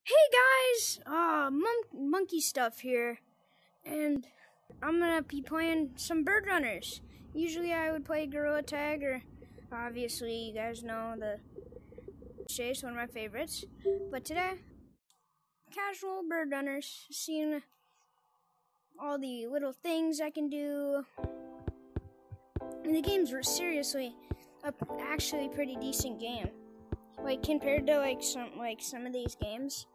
Hey guys, monkey stuff here, and I'm gonna be playing some bird runners. Usually I would play gorilla tag, or obviously you guys know the chase, one of my favorites. But today, casual bird runners, seeing all the little things I can do. And the game's seriously actually pretty decent game, like compared to some of these games.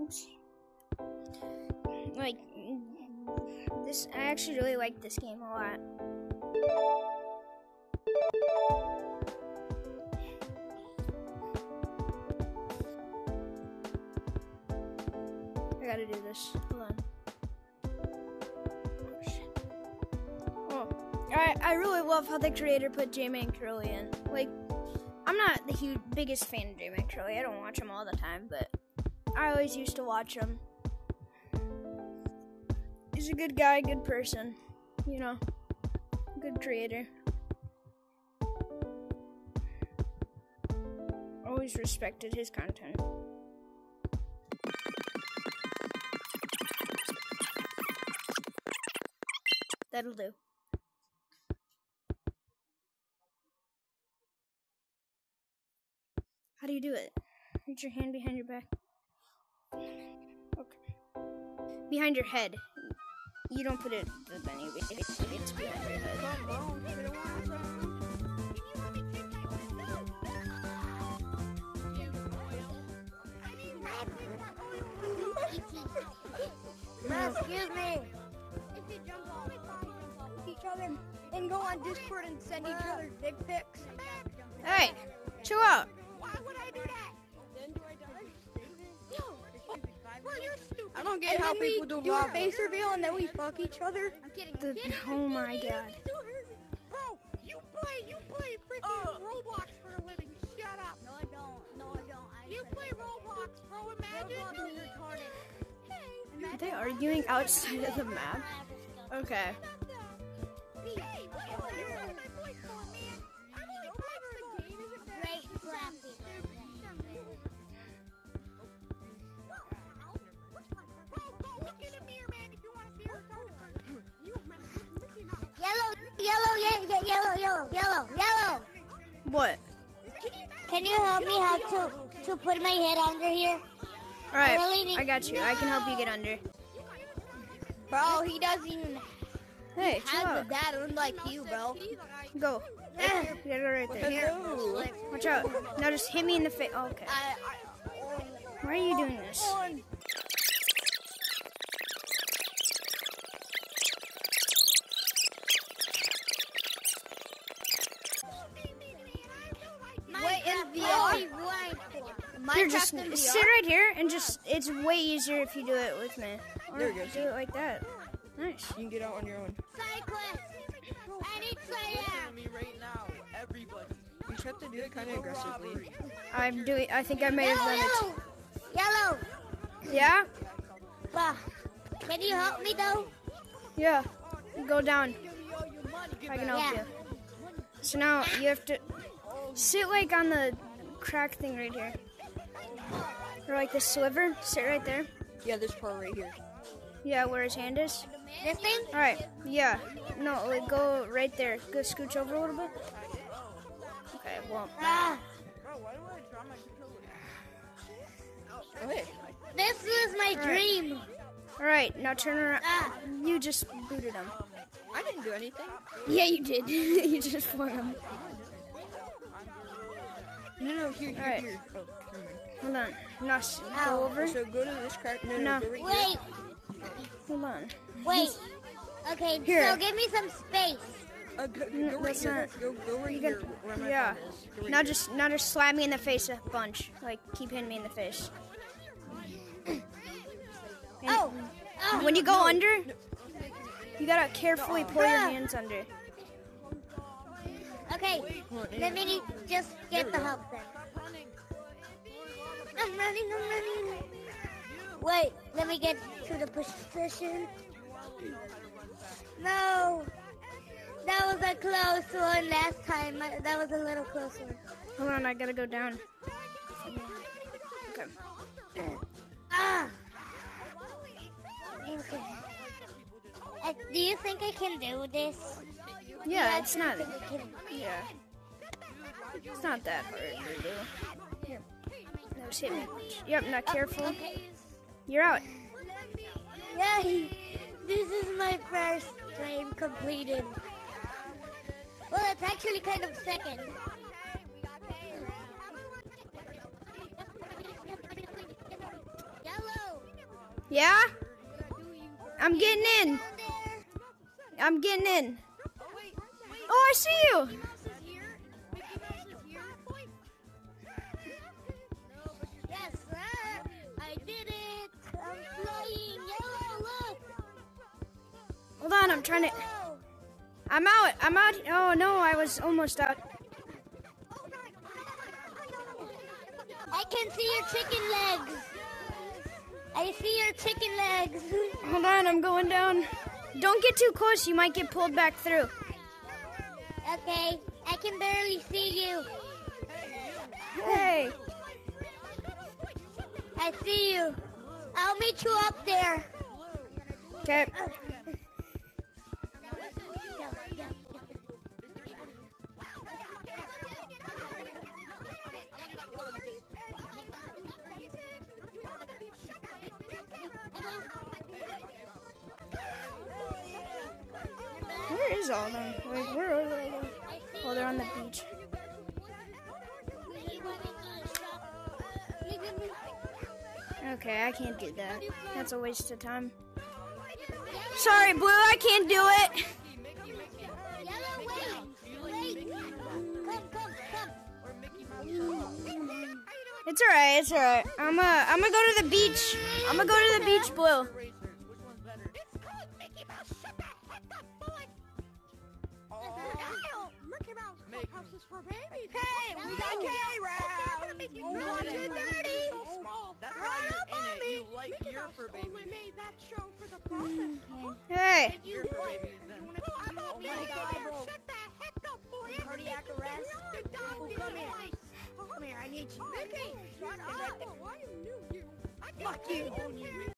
Oops. Like this, I actually really like this game a lot. I gotta do this. Hold on. Oh shit. Oh, I really love how the creator put J-Man Curly in. Like, I'm not the biggest fan of J-Man Curly. I don't watch him all the time, but I always used to watch him. He's a good guy, good person, you know, good creator. Always respected his content. That'll do. How do you do it? Reach your hand behind your back. Okay. Behind your head. You don't put it the benny. It's behind your head. Excuse me. If you jump off each other and go on Discord and send each other dick pics. Hey, chill out. Why would I do that? Then do I die? No. Well, you're stupid. I don't get And how then people do a face reveal and then we fuck each other. I'm kidding. Oh my god. Bro, you play freaking Roblox for a living. Shut up. No, I don't. You play Roblox, bro. Imagine. Roblox is retarded. Are they arguing outside of the map? Okay. Hey, what are you using my voice for, man? I'm only playing for the game. Is it that? Great graphics. Bro, go look in the mirror, man, if you want to see her talking. Yellow. What? Can you help me how to put my head under here? Alright, really I got you. I can help you get under. Bro, he doesn't even Hey, chill have out. the dad unlike you, bro. Go. Get it right there. Here. Watch out. Now just hit me in the face. Oh, okay. Why are you doing this? What in VR? Here, just sit right here and just, it's way easier if you do it with me. Or There you go. do it like that. Nice. You can get out on your own. Cyclist. I need Cyclist. Me right now, everybody. You just have to do it kind of aggressively. I think I may have done it. Yellow. Yeah? Bah. Can you help me though? Yeah. Go down. I can help Yeah. you. So now you have to sit like on the crack thing right here. Or like the sliver. Sit right there. Yeah, this part right here. Yeah, where his hand is. This thing? Alright, yeah. No, like go right there. Go scooch over a little bit. Okay, well. Ah. Okay. This is my dream. Alright, now turn around. Ah. You just booted him. I didn't do anything. Yeah, you did. You just flung him. No, here. Alright. Oh, never mind. Hold on. Now go over. So go to this crack. No, No. go right Wait. Hold on. Wait. Okay, Here. so give me some space. here. Go right that's here. not- Go right You here. can, Where my yeah. phone is. Go right Now here. just slap me in the face a bunch. Like keep hitting me in the face. And Oh. when you go under, you gotta carefully pull your hands under. Okay. Let me just get the help then. I'm running. Wait, let me get to the position. No. That was a close one last time. That was a little closer. Hold on, I gotta go down. Okay. Okay. Do you think I can do this? Yeah, it's not. I can. Yeah, it's not that hard to do. Here, no, just hit me. Yep, not careful. Okay. You're out. Yay! This is my first frame completed. Well, it's actually kind of second. Yellow! Yeah, I'm getting in. Down there! I'm getting in. Oh, I see you. Yes, sir! I did it! I'm flying! Yellow, look! Hold on, I'm trying to. Yellow! I'm out. I'm out. Oh no, I was almost out. I can see your chicken legs! I see your chicken legs! Hold on, I'm going down. Don't get too close. You might get pulled back through. Okay, I can barely see you. Hey. I see you. I'll meet you up there. Okay. Where is all of them? Like, where are they? Oh, they're on the beach. Okay, I can't do that. That's a waste of time. Sorry, Blue, I can't do it. Yellow, wait! Come. It's alright, it's alright. I'm gonna go to the beach. I'm gonna go to the beach, Blue. Hey, we got K-Round! 1, 2, 30! That's how you're in it. You like your fur babies. Made that show for the process. Hey. Your fur babies then. Oh my God, bro. Shut the heck up, boy. Cardiac arrest. Oh, come here. Come here, I need you. Shut up. Fuck you.